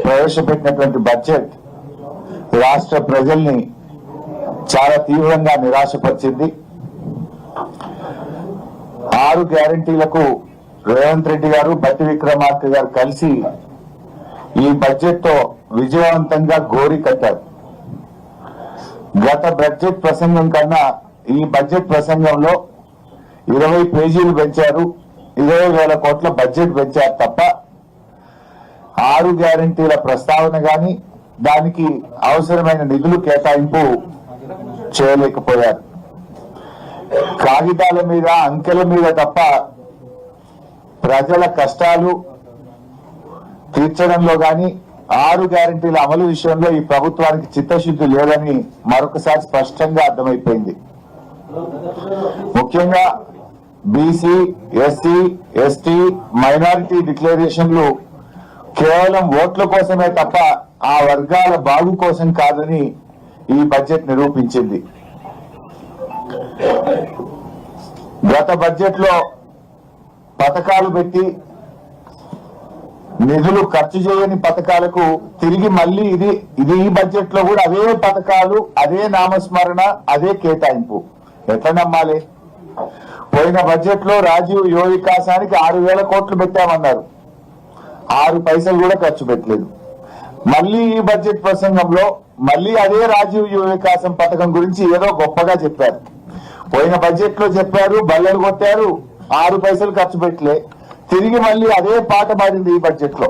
ప్రవేశపెట్టినటువంటి బడ్జెట్ రాష్ట్ర ప్రజల్ని చాలా తీవ్రంగా నిరాశపరిచింది. 6 గ్యారంటీలకు రేవంత్ రెడ్డి గారు, బట్టి విక్రమార్క గారు కలిసి ఈ బడ్జెట్ తో విజయవంతంగా గోరి కట్టారు. గత బడ్జెట్ ప్రసంగం కన్నా ఈ బడ్జెట్ ప్రసంగంలో 20 పేజీలు పెంచారు, 20,000 కోట్ల బడ్జెట్ పెంచారు తప్ప 6 గ్యారంటీల ప్రస్తావన గాని దానికి అవసరమైన నిధులు కేటాయింపు చేయలేకపోయారు. కాగితాల మీద, అంకెల మీద తప్ప ప్రజల కష్టాలు తీర్చడంలో గాని 6 గ్యారంటీల అమలు విషయంలో ఈ ప్రభుత్వానికి చిత్తశుద్ధి లేదని మరొకసారి స్పష్టంగా అర్థమైపోయింది. ముఖ్యంగా బీసీ, ఎస్సీ, ఎస్టీ, మైనారిటీ డిక్లరేషన్లు కేవలం ఓట్ల కోసమే తప్ప ఆ వర్గాల బాగు కోసం కాదని ఈ బడ్జెట్ నిరూపించింది. గత బడ్జెట్ లో పథకాలు పెట్టి నిధులు ఖర్చు చేయని పథకాలకు తిరిగి మళ్ళీ ఇది ఈ బడ్జెట్ లో కూడా అవే పథకాలు, అదే నామస్మరణ, అదే కేటాయింపు. ఎట్లా నమ్మాలి? పోయిన బడ్జెట్ లో రాజీవ్ యువ వికాసానికి 6,000 కోట్లు పెట్టామన్నారు, 6 పైసలు కూడా ఖర్చు పెట్టలేదు. మళ్ళీ ఈ బడ్జెట్ ప్రసంగంలో మళ్ళీ అదే రాజీవ్ యువ వికాసం పథకం గురించి ఏదో గొప్పగా చెప్పారు. పోయిన బడ్జెట్ లో చెప్పారు, బల్లలు కొట్టారు, 6 పైసలు ఖర్చు పెట్టలే. తిరిగి మళ్ళీ అదే పాట పాడింది ఈ బడ్జెట్ లో.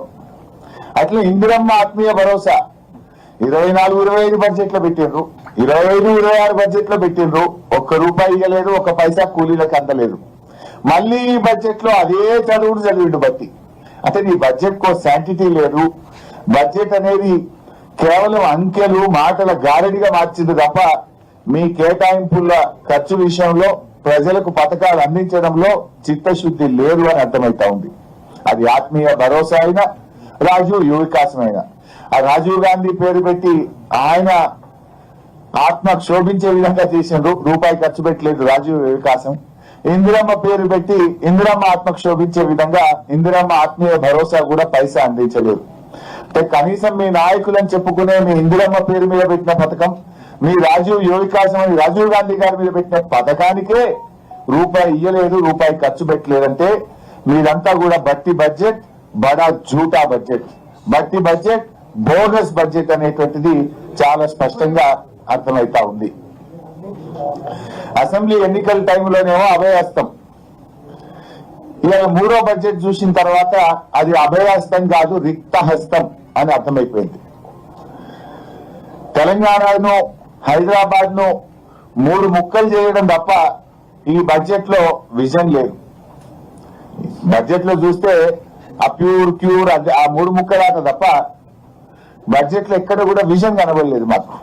అట్లా ఇందిరమ్మ ఆత్మీయ భరోసా 24-25 బడ్జెట్ లో పెట్టిండ్రు, 25-26 బడ్జెట్ లో పెట్టిండ్రు, ₹1 ఇవ్వలేదు, 1 పైసా కూలీలకు అందలేదు. మళ్ళీ ఈ బడ్జెట్ లో అదే చదువుడు చదివిండు బట్టి. అంటే నీ బడ్జెట్ కో శాంటిటీ లేదు. బడ్జెట్ అనేది కేవలం అంకెలు, మాటల గారడిగా మార్చింది తప్ప మీ కేటాయింపుల ఖర్చు విషయంలో, ప్రజలకు పథకాలు అందించడంలో చిత్తశుద్ధి లేదు అని అర్థమైతా ఉంది. అది ఆత్మీయ భరోసా అయినా, రాజీవ్ యువ వికాసం అయినా. ఆ రాజీవ్ గాంధీ పేరు పెట్టి ఆయన ఆత్మ క్షోభించే విధంగా చేసిండ్రు, ₹1 ఖర్చు పెట్టలేదు రాజీవ్ యువ వికాసం. ఇందిరమ్మ పేరు పెట్టి ఇందిరమ్మ ఆత్మ క్షోభించే విధంగా ఇందిరమ్మ ఆత్మీయ భరోసా కూడా పైసా అందించలేదు. అంటే కనీసం మీ నాయకులని చెప్పుకునే మీ ఇందిరమ్మ పేరు మీద పెట్టిన పథకం, మీ రాజీవ్ యువ వికాసం అని రాజీవ్ గాంధీ గారి మీద పెట్టిన పథకానికే ₹1 ఇయ్యలేదు, ₹1 ఖర్చు పెట్టలేదంటే మీరంతా కూడా బట్టి బడ్జెట్, బడా జూటా బడ్జెట్, బట్టి బడ్జెట్, బోగస్ బడ్జెట్ అనేటువంటిది చాలా స్పష్టంగా అర్థమైతా ఉంది. అసెంబ్లీ ఎన్నికల టైంలోనేమో అభయహస్తం, ఇవాళ 3వ బడ్జెట్ చూసిన తర్వాత అది అభయహస్తం కాదు, రిక్తహస్తం అని అర్థమైపోయింది. తెలంగాణను, హైదరాబాద్ ను 3 ముక్కలు చేయడం తప్ప ఈ బడ్జెట్ లో విజన్ లేదు. బడ్జెట్ లో చూస్తే ఆ క్యూర్ ఆ 3 ముక్కలాట తప్ప బడ్జెట్ లో ఎక్కడ కూడా విజన్ కనబడలేదు. మాకు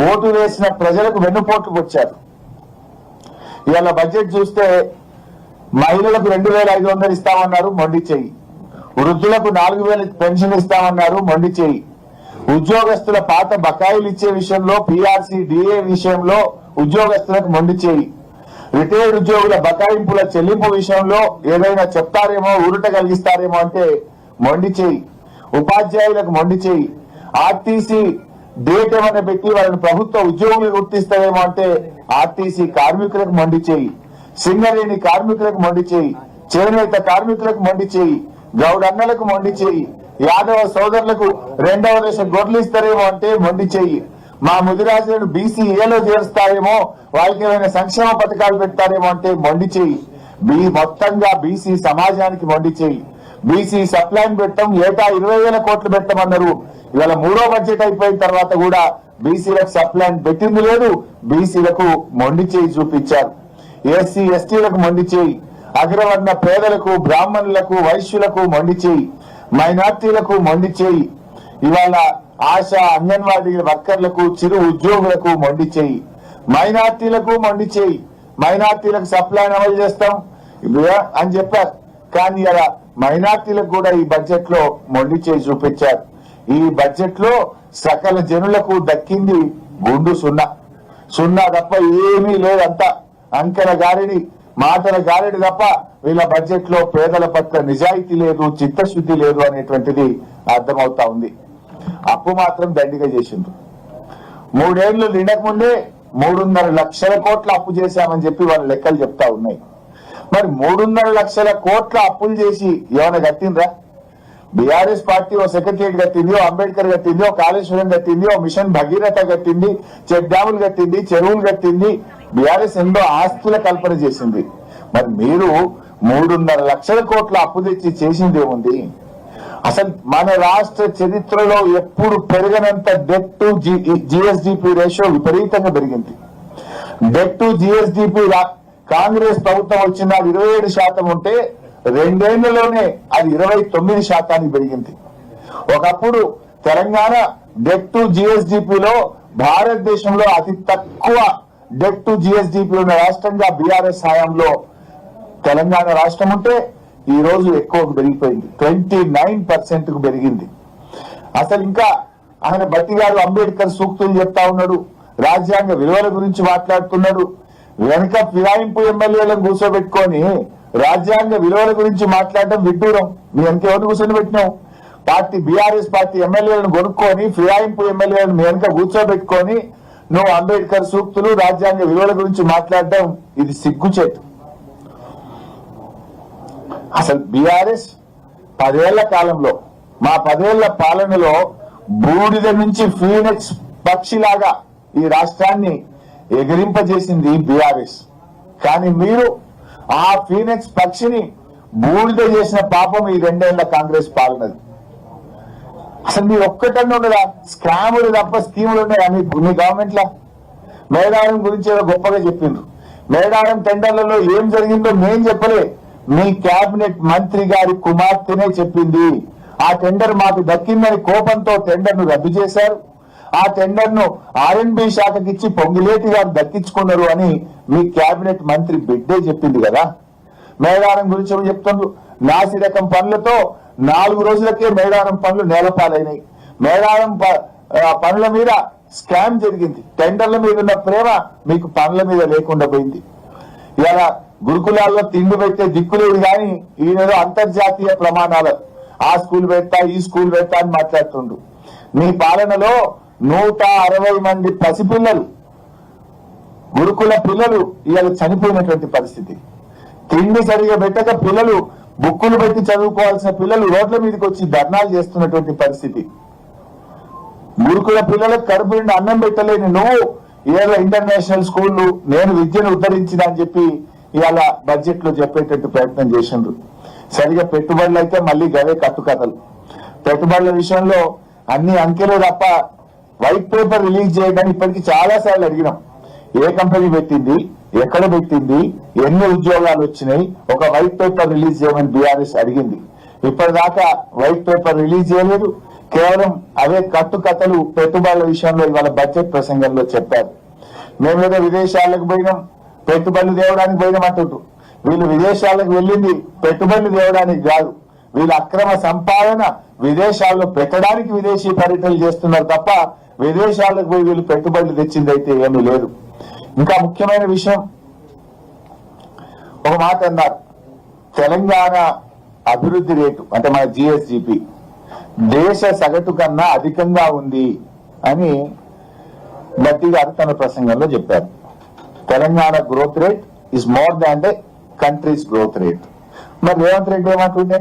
ఓటు వేసిన ప్రజలకు వెన్నుపోట్లు వచ్చారు. ఇవాళ బడ్జెట్ చూస్తే మహిళలకు 2,500 ఇస్తామన్నారు, మొండి చెయ్యి. వృద్ధులకు 4,000 పెన్షన్ ఇస్తామన్నారు, మొండి చెయ్యి. ఉద్యోగస్తుల పాత బకాయిలు ఇచ్చే విషయంలో, పీఆర్సీ, డిఏ విషయంలో ఉద్యోగస్తులకు మొండి చెయ్యి. రిటైర్డ్ ఉద్యోగుల బకాయింపుల చెల్లింపు విషయంలో ఏదైనా చెప్తారేమో, ఊరట కలిగిస్తారేమో అంటే మొండి చెయ్యి. ఉపాధ్యాయులకు మొండి చెయ్యి. ఆర్టీసీ డేట్ ఏమైనా పెట్టి వాళ్ళని ప్రభుత్వ ఉద్యోగులు గుర్తిస్తారేమో అంటే ఆర్టీసీ కార్మికులకు మొండి చెయ్యి. సింగరేణి కార్మికులకు మొండి చెయ్యి. చేనేత కార్మికులకు మొండి చెయ్యి. గౌడన్నలకు మొండి చెయ్యి. యాదవ సోదరులకు 2వ దశ గొడ్లు ఇస్తారేమో అంటే మొండి చెయ్యి. మా ముదిరాజులను బీసీఏలో చేరుస్తారేమో, వాళ్ళకి ఏమైనా సంక్షేమ పథకాలు పెడతారేమో అంటే మొండి చెయ్యి. మొత్తంగా బీసీ సమాజానికి మొండి చెయ్యి. బీసీ సప్లైన్ పెట్టడం, ఏటా 20,000 కోట్లు పెట్టమన్నారు. ఇవాళ 3వ బడ్జెట్ అయిపోయిన తర్వాత కూడా బీసీలకు సప్లైన్ పెట్టింది లేదు, బీసీలకు మొండి చెయ్యి చూపించారు. ఎస్సీ ఎస్టీలకు మొండి చెయ్యి. అగ్రవర్ణ పేదలకు, బ్రాహ్మణులకు, వైశ్యులకు మొండి చెయ్యి. మైనార్టీలకు మొండి చెయ్యి. ఇవాళ ఆశా, అంగన్వాడీ వర్కర్లకు, చిరు ఉద్యోగులకు మొండి చెయ్యి. మైనార్టీలకు మొండి చెయ్యి. మైనార్టీలకు సప్లైన్ అమలు చేస్తాం అని చెప్పారు, కానీ అలా మైనార్టీలకు కూడా ఈ బడ్జెట్ లో మొండి చేయి చూపించారు. ఈ బడ్జెట్ లో సకల జనులకు దక్కింది గుండు సున్నా తప్ప ఏమీ లేదంతా అంకెల గారిని మాటల గారెడు తప్ప వీళ్ళ బడ్జెట్ లో పేదల పట్ల నిజాయితీ లేదు, చిత్తశుద్ధి లేదు అనేటువంటిది అర్థమవుతా ఉంది. అప్పు మాత్రం దండిగా చేసిండ్రు. 3 ఏళ్లు నిండక ముందే 3.5 లక్షల కోట్ల అప్పు చేశామని చెప్పి వాళ్ళ లెక్కలు చెప్తా ఉన్నాయి. మరి 3.5 లక్షల కోట్ల అప్పులు చేసి ఏమైనా కట్టిండ్రా? బీఆర్ఎస్ పార్టీ ఓ సెక్రటరియట్ కట్టింది, ఓ అంబేద్కర్ కట్టింది, ఓ కాళేశ్వరం కట్టింది, ఓ మిషన్ భగీరథ కట్టింది, చెక్ డ్యాములు కట్టింది, చెరువులు కట్టింది. బీఆర్ఎస్ ఎన్నో ఆస్తుల కల్పన చేసింది. మరి మీరు 3.5 లక్షల కోట్ల అప్పు తెచ్చి చేసింది ఏముంది? అసలు మన రాష్ట్ర చరిత్రలో ఎప్పుడు పెరగనంత డెట్ టు జిఎస్డిపి రేషియో విపరీతంగా పెరిగింది. డెట్ టు జిఎస్డిపి కాంగ్రెస్ ప్రభుత్వం వచ్చిన 27% ఉంటే 2 ఏళ్లలోనే అది 29% పెరిగింది. ఒకప్పుడు తెలంగాణ డెట్ టు జిఎస్డిపిలో భారతదేశంలో అతి తక్కువ డెట్ టు జిఎస్డిపి ఉన్న రాష్ట్రంగా బీఆర్ఎస్ హయాంలో తెలంగాణ రాష్ట్రం ఉంటే ఈ రోజు ఎక్కువ పెరిగిపోయింది, 29% కు పెరిగింది. అసలు ఇంకా ఆయన బట్టి గారు అంబేద్కర్ సూక్తులు చెప్తా ఉన్నాడు, రాజ్యాంగ విలువల గురించి మాట్లాడుతున్నాడు. వెనక ఫిరాయింపు ఎమ్మెల్యేలను కూర్చోబెట్టుకొని రాజ్యాంగ విలువల గురించి మాట్లాడడం విడ్డూరం. మీ వెనక ఎవరిని కూర్చొని పెట్టినావు? పార్టీ బీఆర్ఎస్ పార్టీ ఎమ్మెల్యేలను కొనుక్కొని ఫిరాయింపు ఎమ్మెల్యేలను మీ వెనక కూర్చోబెట్టుకొని నువ్వు అంబేద్కర్ సూక్తులు రాజ్యాంగ విలువల గురించి మాట్లాడడం ఇది సిగ్గుచేటు. అసలు బీఆర్ఎస్ 10 ఏళ్ల కాలంలో, మా 10 ఏళ్ల పాలనలో బూడిద నుంచి ఫీనిక్స్ పక్షిలాగా ఈ రాష్ట్రాన్ని ఎగిరింపజేసింది బీఆర్ఎస్. కానీ మీరు ఆ ఫీనిక్స్ పక్షిని బూడిద చేసిన పాపం ఈ 2 ఏళ్ల కాంగ్రెస్ పాలనది. అసలు మీరు ఒక్కటన్నా ఉండదా? స్కాములు తప్ప స్కీములు ఉన్నాయా మీ గవర్నమెంట్ లా? మేడారం గురించి ఏదో గొప్పగా చెప్పిండ్రు. మేడారం టెండర్లలో ఏం జరిగిందో మేం చెప్పలే, మీ కేబినెట్ మంత్రి గారి కుమార్తెనే చెప్పింది. ఆ టెండర్ మాకు దక్కిందని కోపంతో టెండర్ ను రద్దు చేశారు. ఆ టెండర్ ను ఆర్ఎండ్బి శాఖకిచ్చి పొంగిలేటి గారు దక్కించుకున్నారు అని మీ కేబినెట్ మంత్రి బిడ్డే చెప్పింది కదా. మేడారం గురించి ఏమో చెప్తుండ్రు, నాసి రకం పనులతో 4 రోజులకే మేడారం పనులు నేలపాలైనాయి. మేడారం పనుల మీద స్కామ్ జరిగింది. టెండర్ల మీద ఉన్న ప్రేమ మీకు పనుల మీద లేకుండా పోయింది. ఇలా గురుకులాల్లో తిండి పెట్టే దిక్కులేదు కానీ ఈయనేదో అంతర్జాతీయ ప్రమాణాలు ఆ స్కూల్ పెడతా ఈ స్కూల్ పెడతా అని మాట్లాడుతుండ్రు. మీ పాలనలో 160 మంది పసిపిల్లలు, గురుకుల పిల్లలు ఇవాళ చనిపోయినటువంటి పరిస్థితి. తిండి సరిగా పెట్టక పిల్లలు, బుక్కులు పెట్టి చదువుకోవాల్సిన పిల్లలు రోడ్ల మీదకి వచ్చి ధర్నాలు చేస్తున్నటువంటి పరిస్థితి. గురుకుల పిల్లలకు కడుపు నిండి అన్నం పెట్టలేని నువ్వు ఏదో ఇంటర్నేషనల్ స్కూళ్లు నేను విద్యను ఉద్ధరించిన అని చెప్పి ఇవాళ బడ్జెట్ లో చెప్పేటట్టు ప్రయత్నం చేసిండ్రు. సరిగా పెట్టుబడులు అయితే మళ్ళీ గవే కట్టుకథలు. పెట్టుబడుల విషయంలో అన్ని అంకెలు తప్ప వైట్ పేపర్ రిలీజ్ చేయడానికి ఇప్పటికీ చాలా సార్లు అడిగినాం. ఏ కంపెనీ పెట్టింది, ఎక్కడ పెట్టింది, ఎన్ని ఉద్యోగాలు వచ్చినాయి, ఒక వైట్ పేపర్ రిలీజ్ చేయమని బీఆర్ఎస్ అడిగింది. ఇప్పటిదాకా వైట్ పేపర్ రిలీజ్ చేయలేదు. కేవలం అవే కట్టుకథలు పెట్టుబడుల విషయంలో ఇవాళ బడ్జెట్ ప్రసంగంలో చెప్పారు. మేమేదో విదేశాలకు పోయినాం, పెట్టుబడులు తేవడానికి పోయినాం అంటుండ్రు. వీళ్ళు విదేశాలకు వెళ్ళింది పెట్టుబడులు తేవడానికి కాదు, వీళ్ళ అక్రమ సంపాదన విదేశాల్లో పెట్టడానికి విదేశీ పర్యటనలు చేస్తున్నారు తప్ప విదేశాలకు పోయి వీళ్ళు పెట్టుబడులు తెచ్చింది అయితే ఏమీ లేదు. ఇంకా ముఖ్యమైన విషయం, ఒక మాట అన్నారు, తెలంగాణ అభివృద్ధి రేటు అంటే మన జిఎస్డిపి దేశ సగటు కన్నా అధికంగా ఉంది అని గట్టి గారు తన ప్రసంగంలో చెప్పారు. Telangana growth rate is more than the countries growth rate. మరి రేవంత్ రెడ్డి ఏమంటుండే,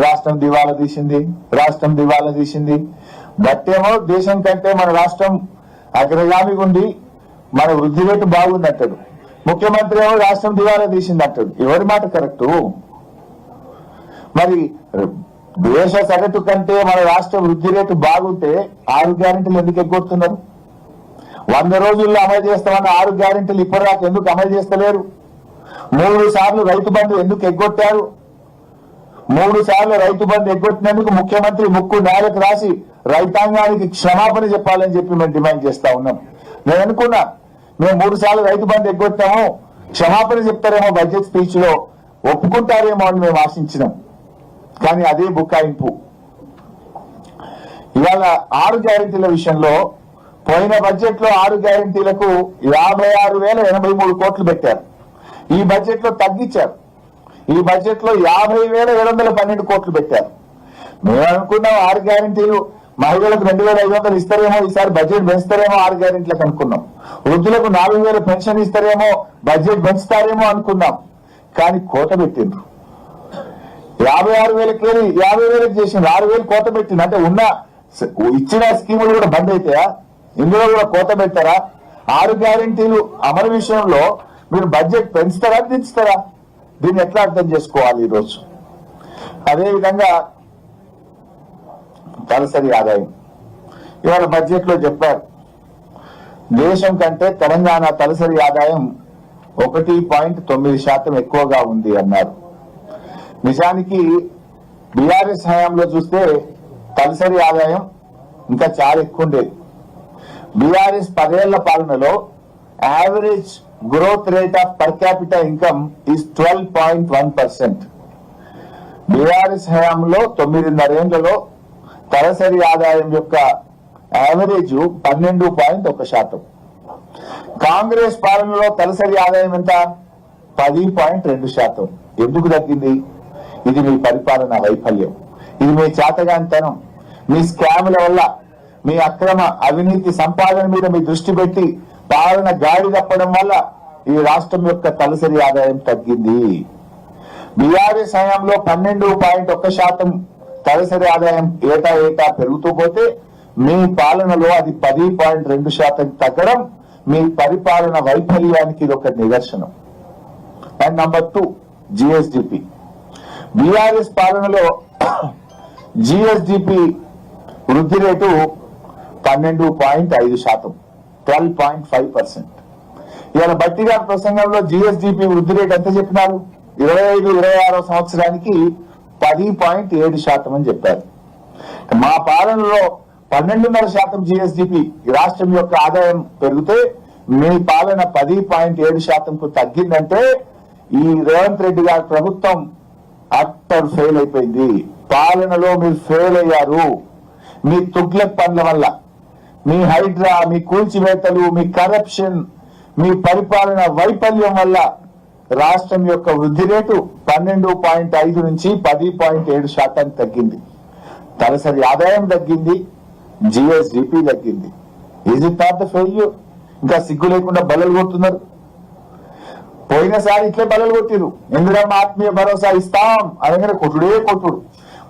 రాష్ట్రం దివాలా తీసింది, రాష్ట్రం దివాలా తీసింది. బట్టేమో దేశం కంటే మన రాష్ట్రం అగ్రగామిగా ఉండి మన వృద్ధి రేటు బాగుంది అంటాడు. ముఖ్యమంత్రి ఏమో రాష్ట్రం దివాలా తీసింది అంటాడు. ఎవరి మాట కరెక్టు? మరి దేశ సగటు కంటే మన రాష్ట్ర వృద్ధి రేటు బాగుంటే 6 గ్యారెంటీలు ఎందుకు ఎగ్గొడుతున్నారు? 100 రోజుల్లో అమలు చేస్తామన్న 6 గ్యారెంటీలు ఇప్పటిదాకా ఎందుకు అమలు చేస్తలేరు? 3 సార్లు రైతు బంధు ఎందుకు ఎగ్గొట్టారు? 3 సార్లు రైతు బంధు ఎగ్గొట్టినందుకు ముఖ్యమంత్రి ముక్కు నేలకు రాసి రైతాంగానికి క్షమాపణ చెప్పాలని చెప్పి మేము డిమాండ్ చేస్తా ఉన్నాం. నేను అనుకున్నా మేము 3 సార్లు రైతు బంధు ఎగ్గొట్టాము, క్షమాపణ చెప్తారేమో బడ్జెట్ స్పీచ్ లో, ఒప్పుకుంటారేమో అని మేము ఆశించినాం. కానీ అదే బుకాయింపు. ఇవాళ 6 గ్యారెంటీల విషయంలో పోయిన బడ్జెట్ లో 6 గ్యారెంటీలకు 56,083 కోట్లు పెట్టారు. ఈ బడ్జెట్ లో తగ్గించారు. ఈ బడ్జెట్ లో 50,712 కోట్లు పెట్టారు. మేము అనుకున్నాం 6 గ్యారెంటీలు మహిళలకు 2,500 ఇస్తారేమో, ఈసారి బడ్జెట్ పెంచుతారేమో 6 గ్యారెంటీలకు అనుకున్నాం. వృద్ధులకు 4,000 పెన్షన్ ఇస్తారేమో, బడ్జెట్ పెంచుతారేమో అనుకున్నాం. కానీ కోత పెట్టిండ్రు. 56,000 50,000 చేసిండ్రు. 6,000 కోత పెట్టింది. అంటే ఉన్న ఇచ్చిన స్కీములు కూడా బంద్ అవుతాయా? ఇందులో కూడా కోత పెట్టారా? 6 గ్యారెంటీలు అమలు విషయంలో మీరు బడ్జెట్ పెంచుతారా దించుతారా? దీన్ని ఎట్లా అర్థం చేసుకోవాలి ఈరోజు? అదేవిధంగా తలసరి ఆదాయం ఇవాళ బడ్జెట్ లో చెప్పారు, దేశం కంటే తెలంగాణ తలసరి ఆదాయం 1.9% ఎక్కువగా ఉంది అన్నారు. నిజానికి బీఆర్ఎస్ హయాంలో చూస్తే తలసరి ఆదాయం ఇంకా చాలా ఎక్కువ ఉండేది. బీఆర్ఎస్ 10 ఏళ్ల పాలనలో average growth rate of per capital income is 12.1%. BRS హయాంలో 9.5 ఏళ్లలో తలసరి ఆదాయం యొక్క యావరేజ్ 12.1%. కాంగ్రెస్ పాలనలో తలసరి ఆదాయం ఎంత? 10.2%. ఎందుకు తగ్గింది? ఇది మీ పరిపాలన వైఫల్యం, ఇది మీ చేతగానితనం, మీ స్కాముల వల్ల, మీ అక్రమ అవినీతి సంపాదన మీద మీ దృష్టి పెట్టి పాలన గాడి తప్పడం వల్ల ఈ రాష్ట్రం యొక్క తలసరి ఆదాయం తగ్గింది. బీఆర్ఎస్ హయాంలో 12.1% తలసరి ఆదాయం ఏటా పెరుగుతూ పోతే మీ పాలనలో అది 10.2% తగ్గడం మీ పరిపాలన వైఫల్యానికి ఇది ఒక నిదర్శనం. And number 2, GSDP. బీఆర్ఎస్ పాలనలో జిఎస్డిపి వృద్ధి రేటు 12.5%, 12.5%. ఇవాళ బట్టి గారి ప్రసంగంలో జిఎస్డిపి వృద్ధి రేటు ఎంత చెప్పినారు? 25-26 సంవత్సరానికి 10.7% అని చెప్పారు. మా పాలనలో 12.5% జిఎస్డిపి రాష్ట్రం యొక్క ఆదాయం పెరిగితే మీ పాలన 10.7%కు తగ్గిందంటే ఈ రేవంత్ రెడ్డి గారి ప్రభుత్వం అట్టర్ ఫెయిల్ అయిపోయింది. పాలనలో మీరు ఫెయిల్ అయ్యారు. మీ తుగ్లక్ పనుల వల్ల, మీ హైడ్రా, మీ కూల్చివేతలు, మీ కరప్షన్, మీ పరిపాలన వైఫల్యం వల్ల రాష్ట్రం యొక్క వృద్ధి రేటు 12.5 నుంచి 10.7% తగ్గింది. తలసరి ఆదాయం తగ్గింది, జిఎస్డిపి తగ్గింది. Is it not the failure? ఇంకా సిగ్గు లేకుండా బలలు కొడుతున్నారు. పోయినసారి ఇట్లే బలలు కొట్టిరు. ఇందిరమ్మ ఆత్మీయ భరోసా ఇస్తాం అనగానే కొట్టుడే కొట్టుడు.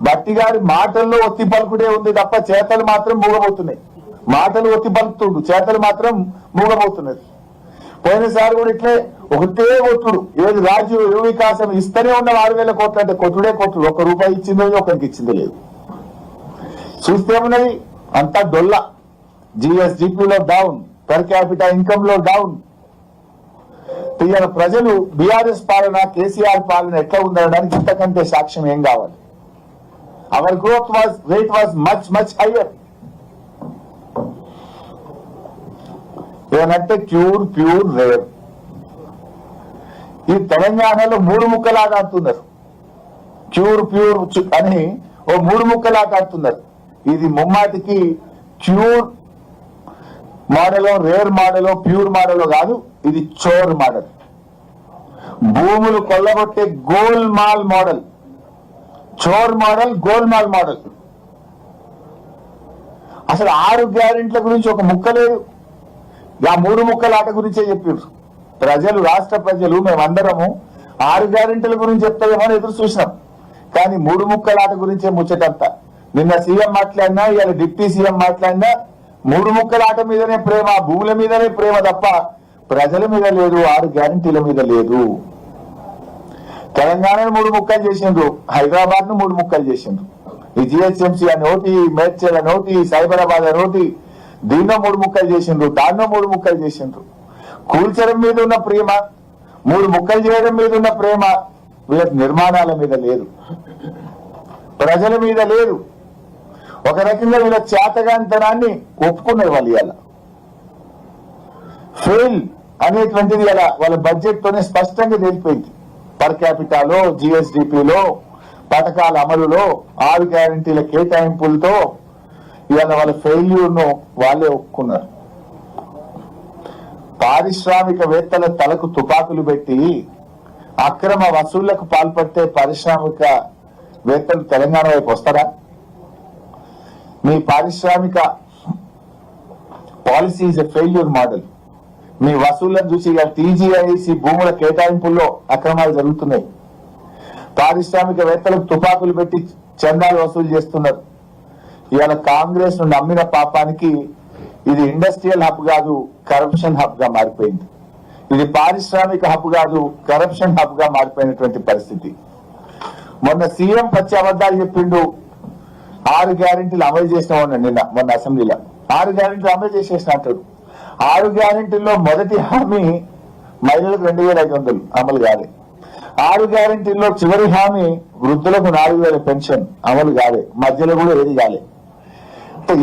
బట్టి గారి మాటల్లో ఒత్తి పలుకుడే ఉంది తప్ప చేతలు మాత్రం మూగబోతున్నాయి. మాటలు ఒత్తి పలుకుతుడు, చేతలు మాత్రం మూగబోతున్నది. పోయినసారి కూడా ఇట్లే ఒకటే కొట్టుడు. ఏది రాజు యువ వికాసం ఇస్తూనే ఉన్న 6,000 కోట్లు అంటే కొట్టుడే కొట్టుడు. ₹1 ఇచ్చిందో ఒకరికి ఇచ్చిందో లేదు. చూస్తే ఉన్నది అంతా డొల్ల. జిఎస్డిపిలో డౌన్, పర్ క్యాపిటల్ ఇన్కమ్ లో డౌన్. ఇవాళ ప్రజలు బీఆర్ఎస్ పాలన, కేసీఆర్ పాలన ఎట్లా ఉందనడానికి ఇంతకంటే సాక్ష్యం ఏం కావాలి? Our growth rate was much higher. ఏమంటే ప్యూర్ రేర్. ఈ తెలంగాణలో 3 ముక్కలాగా ఆడుతున్నారు. ప్యూర్ అని ఓ 3 ముక్కలాగా ఆడుతున్నారు. ఇది ముమ్మాటికి ప్యూర్ మోడలో, రేర్ మోడలో, ప్యూర్ మోడలో కాదు. ఇది చోర్ మోడల్. భూములు కొల్లగొట్టే గోల్మాల్ మోడల్. చోర్ మోడల్, గోల్మాల్ మోడల్. అసలు 6 గ్యారెంటీల గురించి ఒక ముక్క లేదు. ఆ 3 ముక్కల ఆట గురించే చెప్పారు ప్రజలు. రాష్ట్ర ప్రజలు మేమందరము 6 గ్యారెంటీల గురించి చెప్తాయేమో అని ఎదురు చూసినాం. కానీ 3 ముక్కల ఆట గురించే ముచ్చటంతా. నిన్న సీఎం మాట్లాడినా, ఇవాళ డిప్యూటీ సీఎం మాట్లాడినా 3 ముక్కల ఆట మీదనే ప్రేమ, భూముల మీదనే ప్రేమ తప్ప ప్రజల మీద లేదు, 6 గ్యారెంటీల మీద లేదు. తెలంగాణను 3 ముక్కలు చేసిండ్రు, హైదరాబాద్ ను 3 ముక్కలు చేసిండ్రు. ఈ జిహెచ్ఎంసీ అనోటి, మేడ్చల్ అనోటి, సైబరాబాద్ అనోటి, దీన్నో 3 ముక్కలు చేసిండ్రు, దాన్నో 3 ముక్కలు చేసిండ్రు. కూల్చడం మీద ఉన్న ప్రేమ, 3 ముక్కలు చేయడం మీద ఉన్న ప్రేమ వీళ్ళకి నిర్మాణాల మీద లేదు, ప్రజల మీద లేదు. ఒక రకంగా వీళ్ళ చేతగాంతనాన్ని ఒప్పుకున్నారు వాళ్ళు. ఇవాళ ఫెయిల్ అనేటువంటిది ఇలా వాళ్ళ బడ్జెట్ తోనే స్పష్టంగా తెలిపోయింది. పర్ క్యాపిటాలో, జిఎస్డిపిలో, పథకాల అమలులో, 6 గ్యారెంటీల కేటాయింపులతో ఇవాళ వాళ్ళ ఫెయిల్యూర్ ను వాళ్ళే ఒప్పుకున్నారు. పారిశ్రామికవేత్తల తలకు తుపాకులు పెట్టి అక్రమ వసూళ్లకు పాల్పడితే పారిశ్రామికవేత్తలు తెలంగాణ వైపు వస్తారా? మీ పారిశ్రామిక policy is a failure model. మీ వసూళ్లను చూసి ఇక టీజీఐసి భూముల కేటాయింపుల్లో అక్రమాలు జరుగుతున్నాయి. పారిశ్రామికవేత్తలకు తుపాకులు పెట్టి చందాలు వసూలు చేస్తున్నారు. ఇవాళ కాంగ్రెస్ ను నమ్మిన పాపానికి ఇది ఇండస్ట్రియల్ హబ్ కాదు, కరప్షన్ హబ్ గా మారిపోయింది. ఇది పారిశ్రామిక హబ్ కాదు, కరప్షన్ హబ్ గా మారిపోయినటువంటి పరిస్థితి. మొన్న సీఎం పచ్చి అబద్ధాలు చెప్పిండు. 6 గ్యారెంటీలు అమలు చేసినామన్న మొన్న అసెంబ్లీలో 6 గ్యారెంటీలు అమలు చేసేసిన అంటాడు. 6 గ్యారెంటీల్లో మొదటి హామీ మహిళలకు 2500 అమలు కాలే. 6 గ్యారెంటీల్లో చివరి హామీ వృద్ధులకు 4000 పెన్షన్ అమలు కాలే. మధ్యలో కూడా ఏది కాలే.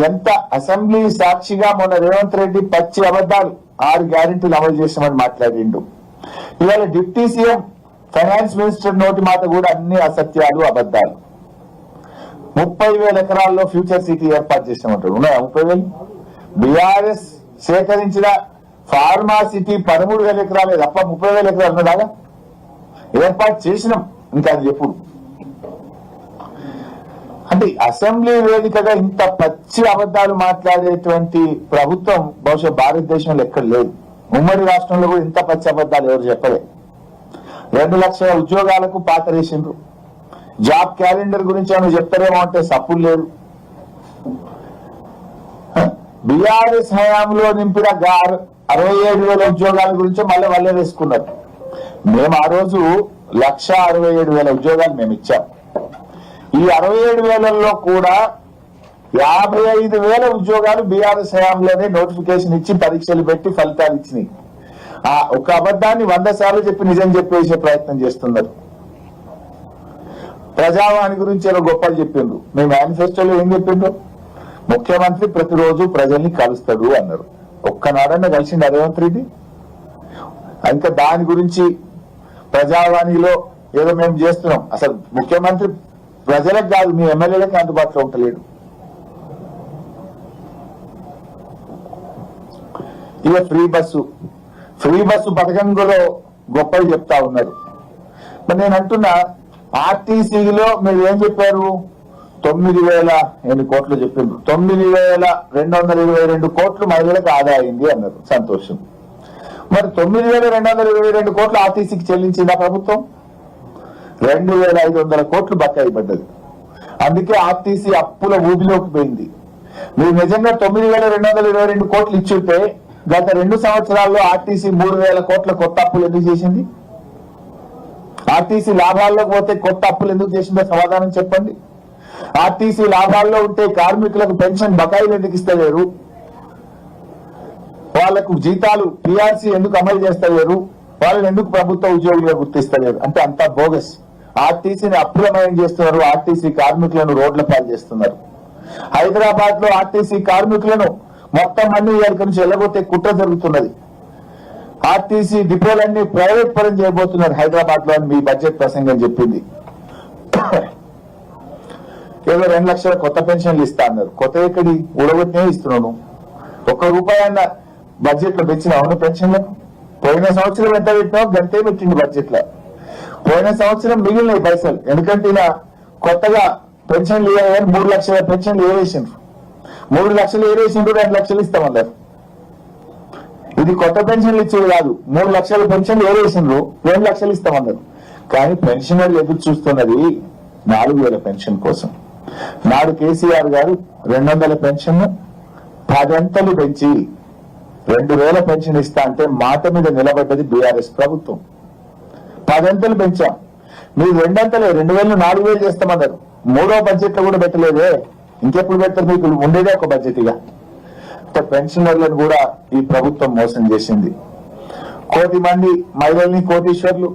ఎంత అసెంబ్లీ సాక్షిగా మొన్న రేవంత్ రెడ్డి పచ్చి అబద్ధాలు 6 గ్యారెంటీలు అమలు చేసామని మాట్లాడిండు. ఇవాళ డిప్యూటీ సీఎం ఫైనాన్స్ మినిస్టర్ నోటి మాట కూడా అన్ని అసత్యాలు, అబద్ధాలు. 30,000 ఎకరాల్లో ఫ్యూచర్ సిటీ ఏర్పాటు చేసామంటాడు. ఉన్నాయా 30,000? బీఆర్ఎస్ సేకరించిన ఫార్మా సిటీ 13,000 ఎకరాలే తప్ప 30,000 ఎకరాలు ఉన్నదాగా ఏర్పాటు చేసినాం. ఇంకా అది ఎప్పుడు? అంటే అసెంబ్లీ వేదికగా ఇంత పచ్చి అబద్ధాలు మాట్లాడేటువంటి ప్రభుత్వం బహుశా భారతదేశంలో ఎక్కడ లేదు. ఉమ్మడి రాష్ట్రంలో కూడా ఇంత పచ్చి అబద్ధాలు ఎవరు చెప్పలే. 2 లక్షల ఉద్యోగాలకు పాతరేసిండ్రు. జాబ్ క్యాలెండర్ గురించి ఏమైనా చెప్తారేమో అంటే సప్పులు లేదు. బీఆర్ఎస్ హయాంలో నింపిన 67,000 ఉద్యోగాల గురించి మళ్ళీ వాళ్ళే వేసుకున్నారు. మేము ఆ రోజు 1,67,000 ఉద్యోగాలు మేము ఇచ్చాం. ఈ 67,000లో కూడా 55,000 ఉద్యోగాలు బీఆర్ఎస్ హయాంలోనే నోటిఫికేషన్ ఇచ్చి పరీక్షలు పెట్టి ఫలితాలు ఇచ్చినాయి. ఆ ఒక అబద్ధాన్ని 100 సార్లు చెప్పి నిజం చెప్పేసే ప్రయత్నం చేస్తున్నారు. ప్రజావాణి గురించి ఏదో గొప్పలు చెప్పిండ్రు. మీ మేనిఫెస్టోలో ఏం చెప్పిండ్రు? ముఖ్యమంత్రి ప్రతిరోజు ప్రజల్ని కలుస్తాడు అన్నారు. ఒక్కనాడన్నా కలిసిండు రేవంత్ రెడ్డి? ఇంకా దాని గురించి ప్రజావాణిలో ఏదో మేము చేస్తున్నాం. అసలు ముఖ్యమంత్రి ప్రజలకు కాదు, మీ ఎమ్మెల్యేలకు అందుబాటులో ఉంటలేడు. ఇక ఫ్రీ బస్సు పథకంలో గొప్పలు చెప్తా ఉన్నారు. మరి నేను అంటున్నా, ఆర్టీసీలో మీరు ఏం చెప్పారు? 9,000 కోట్లు చెప్పిండ్రు. 9,222 కోట్లు మహిళలకు ఆదా అయింది అన్నారు. సంతోషం. మరి 9,222 కోట్లు ఆర్టీసీకి చెల్లించిందా ప్రభుత్వం? 2,500 కోట్లు బకాయి పడ్డది. అందుకే ఆర్టీసీ అప్పుల ఊబిలోకి పోయింది. మీరు నిజంగా 9,222 కోట్లు ఇచ్చుంటే గత 2 సంవత్సరాల్లో ఆర్టీసీ 3,000 కోట్ల కొత్త అప్పులు ఎందుకు చేసింది? ఆర్టీసీ లాభాల్లోకి పోతే కొత్త అప్పులు ఎందుకు చేసిందో సమాధానం చెప్పండి. ఆర్టీసీ లాభాల్లో ఉంటే కార్మికులకు పెన్షన్ బకాయిలు ఎందుకు ఇస్తలేరు? వాళ్లకు జీతాలు పీఆర్సీ ఎందుకు అమలు చేస్తలేరు? వాళ్ళని ఎందుకు ప్రభుత్వ ఉద్యోగులుగా గుర్తిస్తలేరు? అంటే అంతా బోగస్. ఆర్టీసీని అప్రమయం చేస్తున్నారు. ఆర్టీసీ కార్మికులను రోడ్ల పాలు చేస్తున్నారు. హైదరాబాద్ లో ఆర్టీసీ కార్మికులను మొత్తం అన్ని ఇక్కడి నుంచి వెళ్ళబోతే కుట్ర జరుగుతున్నది. ఆర్టీసీ డిపోలన్నీ ప్రైవేట్ పరం చేయబోతున్నారు హైదరాబాద్ లో అని మీ బడ్జెట్ ప్రసంగం చెప్పింది. ఏదో 2 లక్షల కొత్త పెన్షన్లు ఇస్తా అన్నారు. కొత్త ఎక్కడి? ఉడగొట్టినే ఇస్తున్నాను. ₹1 అన్న బడ్జెట్ లో పెంచిన అవును పెన్షన్లకు? పోయిన సంవత్సరం ఎంత పెట్టినావు గంటే పెట్టింది బడ్జెట్ లో. పోయిన సంవత్సరం మిగిలినాయి పైసలు. ఎందుకంటే ఇలా కొత్తగా పెన్షన్లు ఇవ్వాలి. 3 లక్షల పెన్షన్లు ఏవేసిండ్రు. 3 లక్షలు ఏవేసిండ్రు, 2 లక్షలు ఇస్తామన్నారు. ఇది కొత్త పెన్షన్లు ఇచ్చేది కాదు. 3 లక్షల పెన్షన్లు ఏవేసిండ్రు, 2 లక్షలు ఇస్తామన్నారు. కానీ పెన్షనర్లు ఎదురు చూస్తున్నది 4,000 పెన్షన్ కోసం. నాడు కేసీఆర్ గారు 200 పెన్షన్ 10 అంతలు పెంచి 2,000 పెన్షన్ ఇస్తా అంటే మాట మీద నిలబడ్డది బీఆర్ఎస్ ప్రభుత్వం. 10 అంతలు పెంచాం. మీరు 2 అంతలే 2,000 4,000 చేస్తామన్నారు. 3వ బడ్జెట్ లో కూడా పెట్టలేదే. ఇంకెప్పుడు పెడతారు? మీకు ఉండేదే ఒక బడ్జెట్. ఇక పెన్షనర్లను కూడా ఈ ప్రభుత్వం మోసం చేసింది. 1 కోటి మంది మహిళల్ని కోటీశ్వర్లు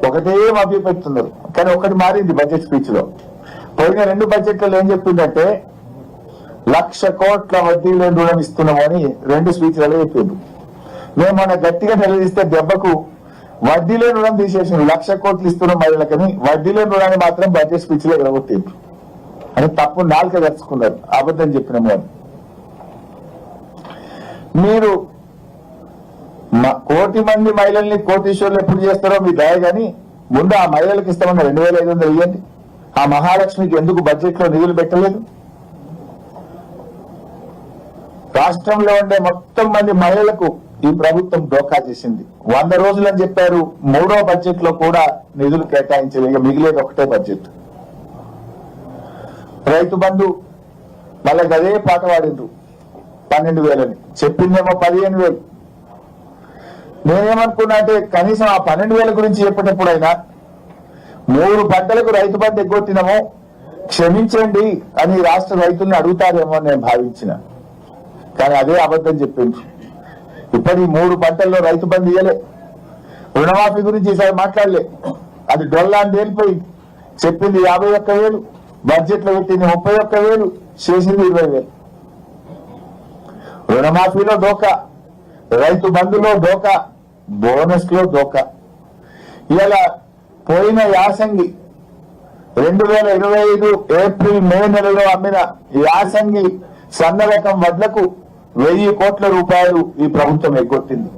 ఒకటే మభ్య పెడుతున్నారు. కానీ ఒకటి మారింది బడ్జెట్ స్పీచ్ లో. పోయిన 2 బడ్జెట్లలో ఏం చెప్పిందంటే 1,00,000 కోట్ల వడ్డీ లేని రుణం ఇస్తున్నామని 2 స్పీచ్లలో చెప్పింది. మేము మన గట్టిగా నిలదీస్తే దెబ్బకు వడ్డీ లేని రుణం తీసేసింది. 1,00,000 కోట్లు ఇస్తున్నాం మహిళలకని వడ్డీ లేని రుణాన్ని మాత్రం బడ్జెట్ స్పీచ్ లో ఎగరగొట్టిండ్రు అని తప్పు నాలుక తెచ్చుకున్నారు. అబద్ధం చెప్పినాము అని. మీరు కోటి మంది మహిళల్ని కోటీశ్వర్లు ఎప్పుడు చేస్తారో మీ దయ గాని ముందు ఆ మహిళలకు ఇస్తామన్న 2,500 ఇవ్వండి. ఆ మహాలక్ష్మికి ఎందుకు బడ్జెట్ లో నిధులు పెట్టలేదు? రాష్ట్రంలో ఉండే మొత్తం మంది మహిళలకు ఈ ప్రభుత్వం డోకా చేసింది. 100 రోజులని చెప్పారు. 3వ బడ్జెట్ లో కూడా నిధులు కేటాయించలేదు. ఇక మిగిలేదు ఒకటే బడ్జెట్. రైతు బంధు మళ్ళీ అదే పాట పాడిండ్రు. 12,000 చెప్పిందేమో 15,000. నేనేమనుకున్నా అంటే కనీసం ఆ 12,000 గురించి చెప్పేటప్పుడైనా 3 పంటలకు రైతు బంధు ఎగ్గొట్టినామో క్షమించండి అని రాష్ట్ర రైతుల్ని అడుగుతారేమో నేను భావించిన. కానీ అదే అబద్ధం చెప్పిండ్రు. ఇప్పటి 3 పంటల్లో రైతు బంధు ఇయ్యలే. రుణమాఫీ గురించి ఈసారి మాట్లాడలే. అది డొల్లా అని తేలిపోయి చెప్పింది 51,000, బడ్జెట్ లో పెట్టింది 31,000, చేసింది 20,000. రుణమాఫీలో డోకా, రైతు బంధులో డోకా, బోనస్ లో డోకా. ఇలా పోయిన యాసంగి 2025 ఏప్రిల్ మే నెలలో అమ్మిన యాసంగి సన్న రకం వడ్లకు 1,000 కోట్ల రూపాయలు ఈ ప్రభుత్వం ఎగ్గొట్టింది.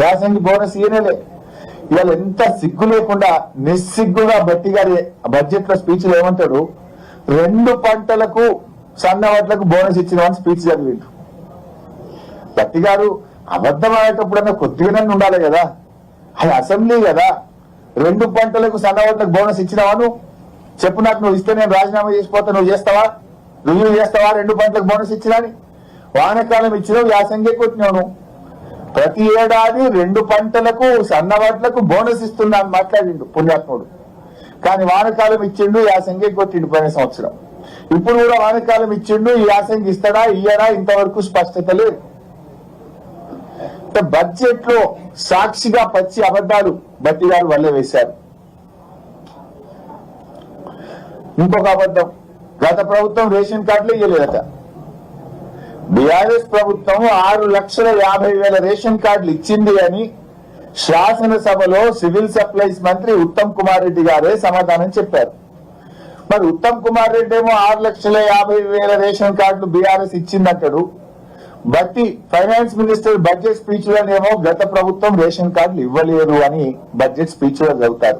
యాసంగి బోనస్ ఈయనలే. ఇవాళ ఎంత సిగ్గు లేకుండా నిస్సిగ్గుగా బట్టి గారి బడ్జెట్ లో స్పీచ్ ఏమంటాడు, 2 పంటలకు సన్న వడ్లకు బోనస్ ఇచ్చినామని స్పీచ్ చదివిండు. బట్టి గారు అబద్ధం ఆడేటప్పుడన్నా కొద్దిగానే ఉండాలి కదా. అది అసెంబ్లీ కదా. 2 పంటలకు సన్న వడ్లకు బోనస్ ఇచ్చినావా? చెప్పు నాకు. నువ్వు ఇస్తే నేను రాజీనామా చేసిపోతా. నువ్వు చేస్తావా? రివ్యూ చేస్తావా? 2 పంటలకు బోనస్ ఇచ్చినా? వానకాలం ఇచ్చినావు, యాసంగే కొట్టినావు. ప్రతి ఏడాది 2 పంటలకు సన్న వడ్లకు బోనస్ ఇస్తున్నా అని మాట్లాడిండు పుణ్యాత్ముడు. కానీ వానకాలం ఇచ్చిండు, యాసంగే కొట్టిండు పోయిన సంవత్సరం. ఇప్పుడు కూడా వానకాలం ఇచ్చిండు, ఈ యాసంగి ఇస్తాడా ఇయ్యడా ఇంతవరకు స్పష్టత లేదు. బడ్జెట్ లో సాక్షిగా పచ్చి అబద్ధాలు బట్టి గారు వల్లే వేశారు. ఇంకొక అబద్ధం, గత ప్రభుత్వం రేషన్ కార్డులు ఇయ్యలేదట. బీఆర్ఎస్ ప్రభుత్వం 6,50,000 రేషన్ కార్డులు ఇచ్చింది అని శాసనసభలో సివిల్ సప్లైస్ మంత్రి ఉత్తమ్ కుమార్ రెడ్డి గారే సమాధానం చెప్పారు. మరి ఉత్తమ్ కుమార్ రెడ్డి ఏమో 6,50,000 రేషన్ కార్డులు బీఆర్ఎస్ ఇచ్చిందంటాడు. బట్టి ఫైనాన్స్ మినిస్టర్ బడ్జెట్ స్పీచ్ లోనేమో గత ప్రభుత్వం రేషన్ కార్డులు ఇవ్వలేదు అని బడ్జెట్ స్పీచ్ లో చదువుతారు.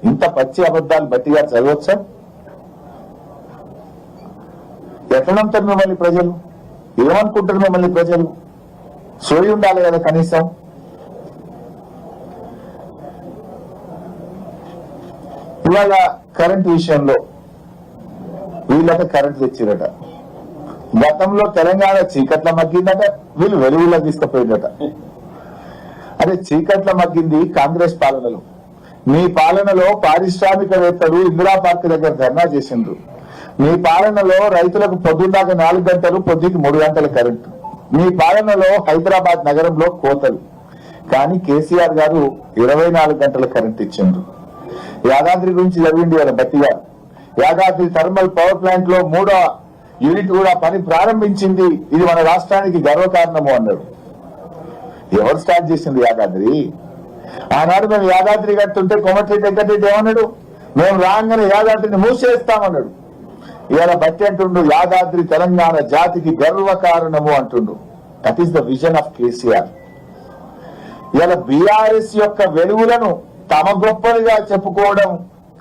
ఇంత పచ్చి అబద్ధాలు బట్టి గారు చదవచ్చా? ఎట్లా నమ్ముతారు మిమ్మల్ని ప్రజలు? ఏమనుకుంటారు మిమ్మల్ని ప్రజలు? సోయి ఉండాలి కదా కనీసం. ఇవాళ కరెంట్ విషయంలో వీళ్ళకి కరెంట్ తెచ్చిరట. గతంలో తెలంగాణ చీకట్ల మగ్గిందట, వీళ్ళు వెలుగులో తీసుకుపోయిందట. అదే చీకట్ల మగ్గింది కాంగ్రెస్ పాలనలో. మీ పాలనలో పారిశ్రామికవేత్తలు ఇందిరా పార్క్ దగ్గర ధర్నా చేసిండ్రు. మీ పాలనలో రైతులకు పొద్దున్నాక 4 గంటలు, పొద్దుకి 3 గంటల కరెంటు. మీ పాలనలో హైదరాబాద్ నగరంలో కోతలు. కానీ కేసీఆర్ గారు 24 గంటల కరెంట్ ఇచ్చిండ్రు. యాదాద్రి గురించి చదివిండి వాళ్ళ బట్టి గారు. యాదాద్రి థర్మల్ పవర్ ప్లాంట్ లో 3వ యూనిట్ కూడా పని ప్రారంభించింది. ఇది మన రాష్ట్రానికి గర్వకారణము అన్నాడు. ఎవరు స్టార్ట్ చేసింది యాదాద్రి? ఆనాడు మేము యాదాద్రి కట్టుంటే కోమటిరెడ్డి వెంకటరెడ్డి ఏమన్నాడు, మేము రాగానే యాదాద్రిని మూసేస్తామన్నాడు. ఇవాళ బట్టి అంటుండు యాదాద్రి తెలంగాణ జాతికి గర్వకారణము అంటుండు. That is the vision of KCR. ఇవాళ బీఆర్ఎస్ యొక్క వెలుగులను తమ గొప్పలుగా చెప్పుకోవడం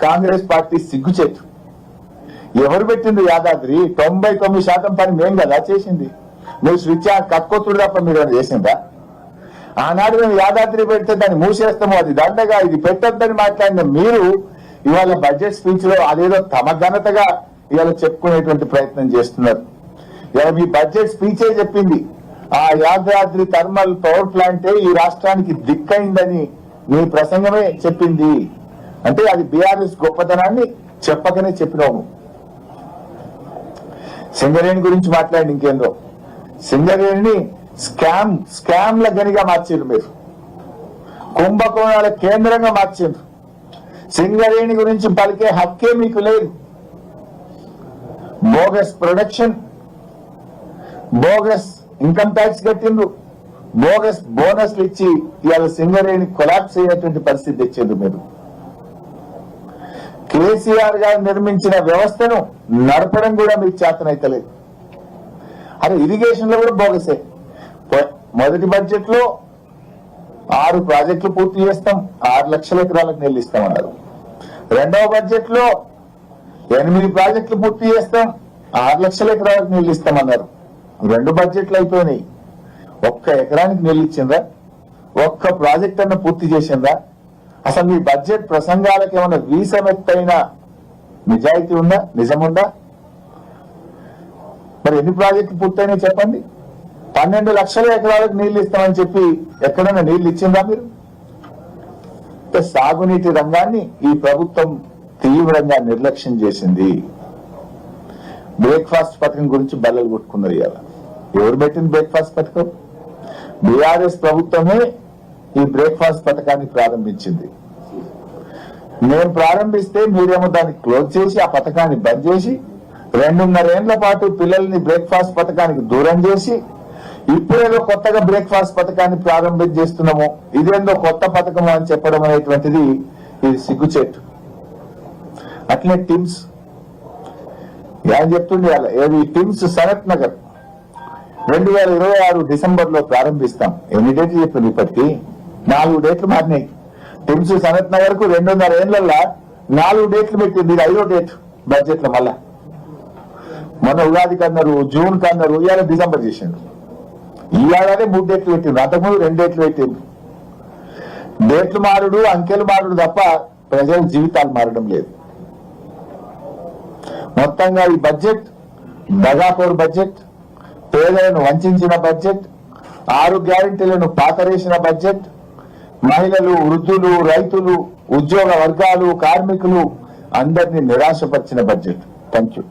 కాంగ్రెస్ పార్టీ సిగ్గుచేటు. ఎవరు పెట్టింది యాదాద్రి? 99% పని మేం కదా చేసింది. నువ్వు స్విచ్ కక్కొత్తుడు తప్ప మీరు చేసిందా? ఆనాడు మేము యాదాద్రి పెడితే దాన్ని మూసేస్తాము, అది దండగా, ఇది పెట్టొద్దని మాట్లాడిన మీరు ఇవాళ బడ్జెట్ స్పీచ్ లో అదేదో తమ ఘనతగా ఇవాళ చెప్పుకునేటువంటి ప్రయత్నం చేస్తున్నారు. ఇవాళ మీ బడ్జెట్ స్పీచే చెప్పింది ఆ యాదాద్రి థర్మల్ పవర్ ప్లాంటే ఈ రాష్ట్రానికి దిక్కైందని మీ ప్రసంగమే చెప్పింది. అంటే అది బీఆర్ఎస్ గొప్పతనాన్ని చెప్పకనే చెప్పినాము. సింగరేణి గురించి మాట్లాడి ఇంకేందో, సింగరేణిని స్కామ్ల గనిగా మార్చారు మీరు, కుంభకోణాల కేంద్రంగా మార్చారు. సింగరేణి గురించి పలికే హక్కే మీకు లేదు. Bogus production, bogus income tax కట్టిండ్రు, బోగస్ బోనస్లు ఇచ్చి ఇవాళ సింగరేణి కొలాప్స్ అయ్యేటువంటి పరిస్థితి తెచ్చిండ్రు మీరు. కేసీఆర్ గారు నిర్మించిన వ్యవస్థను నడపడం కూడా మీకు చేతనైతలేదు. అదే ఇరిగేషన్ లో కూడా బోగసే. మొదటి బడ్జెట్ లో 6 ప్రాజెక్టులు పూర్తి చేస్తాం, 6 లక్షల ఎకరాలకు నీళ్లు ఇస్తామన్నారు. రెండవ బడ్జెట్ లో 8 ప్రాజెక్టులు పూర్తి చేస్తాం, 6 లక్షల ఎకరాలకు నీళ్లు ఇస్తామన్నారు. 2 బడ్జెట్లు అయిపోయినాయి. ఒక్క ఎకరానికి నీళ్లు ఇచ్చిందా? ఒక్క ప్రాజెక్ట్ అన్న పూర్తి చేసిందా? అసలు మీ బడ్జెట్ ప్రసంగాలకు ఏమైనా వీసమెత్తైన నిజాయితీ ఉందా, నిజముందా? మరి ఎన్ని ప్రాజెక్టులు పూర్తయినాయి చెప్పండి? 12 లక్షల ఎకరాలకు నీళ్లు ఇస్తామని చెప్పి ఎక్కడైనా నీళ్లు ఇచ్చిందా మీరు? సాగునీటి రంగాన్ని ఈ ప్రభుత్వం తీవ్రంగా నిర్లక్ష్యం చేసింది. బ్రేక్ఫాస్ట్ పథకం గురించి బల్లలు కొట్టుకున్నారు. ఇవాళ ఎవరు పెట్టింది బ్రేక్ఫాస్ట్ పథకం? బీఆర్ఎస్ ప్రభుత్వమే ఈ బ్రేక్ఫాస్ట్ పథకాన్ని ప్రారంభించింది. నేను ప్రారంభిస్తే మీరేమో దాన్ని క్లోజ్ చేసి ఆ పథకాన్ని బంద్ చేసి 2.5 ఏళ్ల పాటు పిల్లల్ని బ్రేక్ఫాస్ట్ పథకానికి దూరం చేసి ఇప్పుడేదో కొత్తగా బ్రేక్ఫాస్ట్ పథకాన్ని ప్రారంభం చేస్తున్నాము, ఇదేందో కొత్త పథకము అని చెప్పడం అనేటువంటిది ఇది సిగ్గుచేటు. అట్లే టిమ్స్ ఏం చెప్తుండే ఏది టిమ్స్ సనత్ నగర్ 2026 డిసెంబర్ లో ప్రారంభిస్తాం. ఎన్ని డేట్లు చెప్పింది? ఇప్పటికి 4 డేట్లు మారినాయి. టిమ్స్ సనత్ నగర్ కు 2.5 ఏళ్లలో 4 డేట్లు పెట్టింది. ఇది 5వ డేట్ బడ్జెట్ లో. మళ్ళా మొన్న ఉగాది కన్నారు, జూన్ కన్నారు, ఇవాళ డిసెంబర్ చేసిండు. ఈ ఏడాది 3 డేట్లు పెట్టిండు, అంతకుముందు 2 డేట్లు పెట్టిండు. డేట్లు మారుడు, అంకెలు మారుడు తప్ప ప్రజల జీవితాలు మారడం లేదు. మొత్తంగా ఈ బడ్జెట్ దగాకోరు బడ్జెట్, పేదలను వంచిన బడ్జెట్, 6 గ్యారెంటీలను పాతరేసిన బడ్జెట్, మహిళలు, వృద్ధులు, రైతులు, ఉద్యోగ వర్గాలు, కార్మికులు అందరినీ నిరాశపరిచిన బడ్జెట్. Thank you.